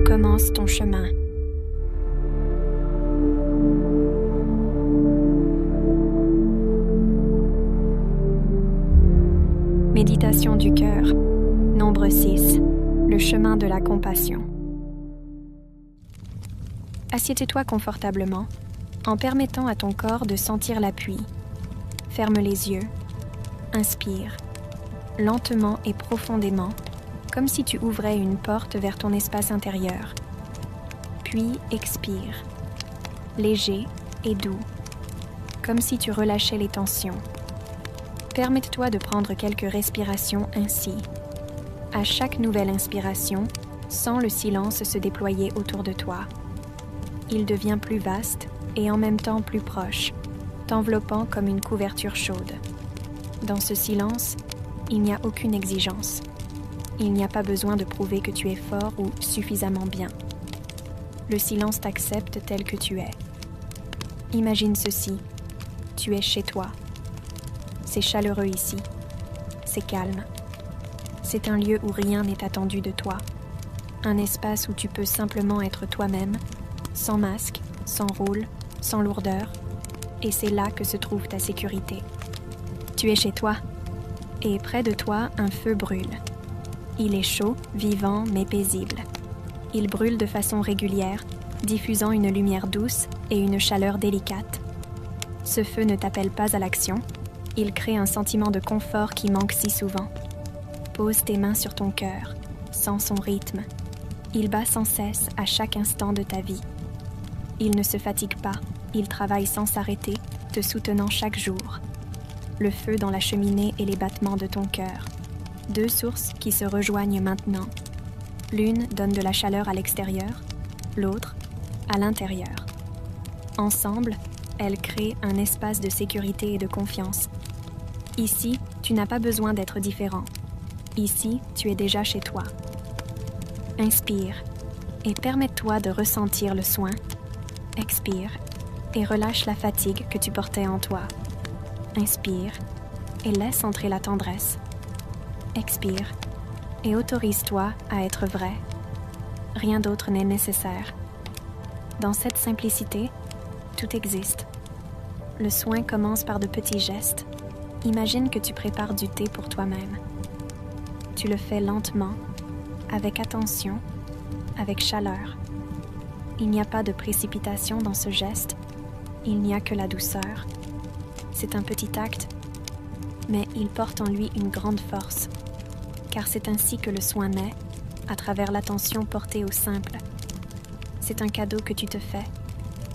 commence ton chemin. Méditation du cœur, nombre 6, le chemin de la compassion. Assieds-toi confortablement, en permettant à ton corps de sentir l'appui. Ferme les yeux, inspire, lentement et profondément, comme si tu ouvrais une porte vers ton espace intérieur. Puis expire, léger et doux, comme si tu relâchais les tensions. Permette-toi de prendre quelques respirations ainsi. À chaque nouvelle inspiration, sens le silence se déployer autour de toi. Il devient plus vaste et en même temps plus proche, t'enveloppant comme une couverture chaude. Dans ce silence, il n'y a aucune exigence. Il n'y a pas besoin de prouver que tu es fort ou suffisamment bien. Le silence t'accepte tel que tu es. Imagine ceci, tu es chez toi. C'est chaleureux ici, c'est calme. C'est un lieu où rien n'est attendu de toi. Un espace où tu peux simplement être toi-même, sans masque, sans rôle, sans lourdeur. Et c'est là que se trouve ta sécurité. Tu es chez toi, et près de toi, un feu brûle. Il est chaud, vivant, mais paisible. Il brûle de façon régulière, diffusant une lumière douce et une chaleur délicate. Ce feu ne t'appelle pas à l'action. Il crée un sentiment de confort qui manque si souvent. Pose tes mains sur ton cœur, sens son rythme. Il bat sans cesse à chaque instant de ta vie. Il ne se fatigue pas, il travaille sans s'arrêter, te soutenant chaque jour. Le feu dans la cheminée et les battements de ton cœur. Deux sources qui se rejoignent maintenant. L'une donne de la chaleur à l'extérieur, l'autre à l'intérieur. Ensemble, elles créent un espace de sécurité et de confiance. Ici, tu n'as pas besoin d'être différent. Ici, tu es déjà chez toi. Inspire et permets-toi de ressentir le soin. Expire et relâche la fatigue que tu portais en toi. Inspire et laisse entrer la tendresse. Expire et autorise-toi à être vrai. Rien d'autre n'est nécessaire. Dans cette simplicité, tout existe. Le soin commence par de petits gestes. Imagine que tu prépares du thé pour toi-même. Tu le fais lentement, avec attention, avec chaleur. Il n'y a pas de précipitation dans ce geste, il n'y a que la douceur. C'est un petit acte, mais il porte en lui une grande force, car c'est ainsi que le soin naît, à travers l'attention portée au simple. C'est un cadeau que tu te fais,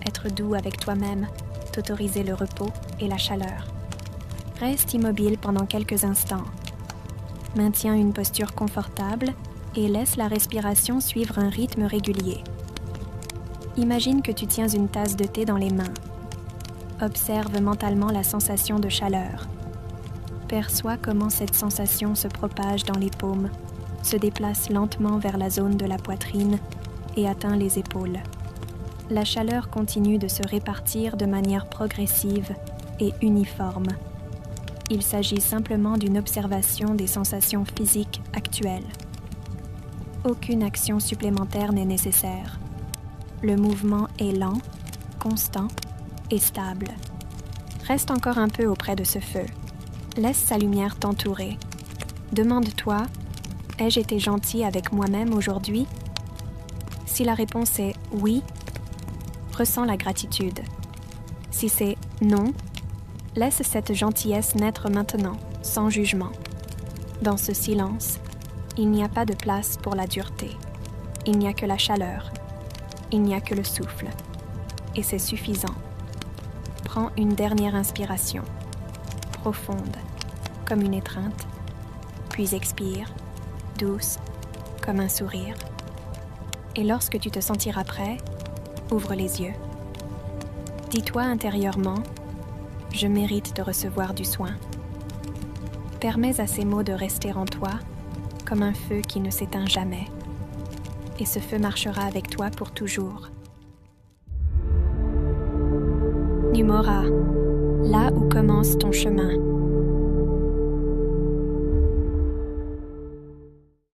être doux avec toi-même, t'autoriser le repos et la chaleur. Reste immobile pendant quelques instants. Maintiens une posture confortable et laisse la respiration suivre un rythme régulier. Imagine que tu tiens une tasse de thé dans les mains. Observe mentalement la sensation de chaleur. Perçois comment cette sensation se propage dans les paumes, se déplace lentement vers la zone de la poitrine et atteint les épaules. La chaleur continue de se répartir de manière progressive et uniforme. Il s'agit simplement d'une observation des sensations physiques actuelles. Aucune action supplémentaire n'est nécessaire. Le mouvement est lent, constant et stable. Reste encore un peu auprès de ce feu. Laisse sa lumière t'entourer. Demande-toi, ai-je été gentil avec moi-même aujourd'hui? Si la réponse est oui, ressens la gratitude. Si c'est non, laisse cette gentillesse naître maintenant, sans jugement. Dans ce silence, il n'y a pas de place pour la dureté. Il n'y a que la chaleur. Il n'y a que le souffle. Et c'est suffisant. Prends une dernière inspiration, profonde, comme une étreinte, puis expire, douce, comme un sourire. Et lorsque tu te sentiras prêt, ouvre les yeux. Dis-toi intérieurement, je mérite de recevoir du soin. Permets à ces mots de rester en toi comme un feu qui ne s'éteint jamais. Et ce feu marchera avec toi pour toujours. Numora, là où commence ton chemin.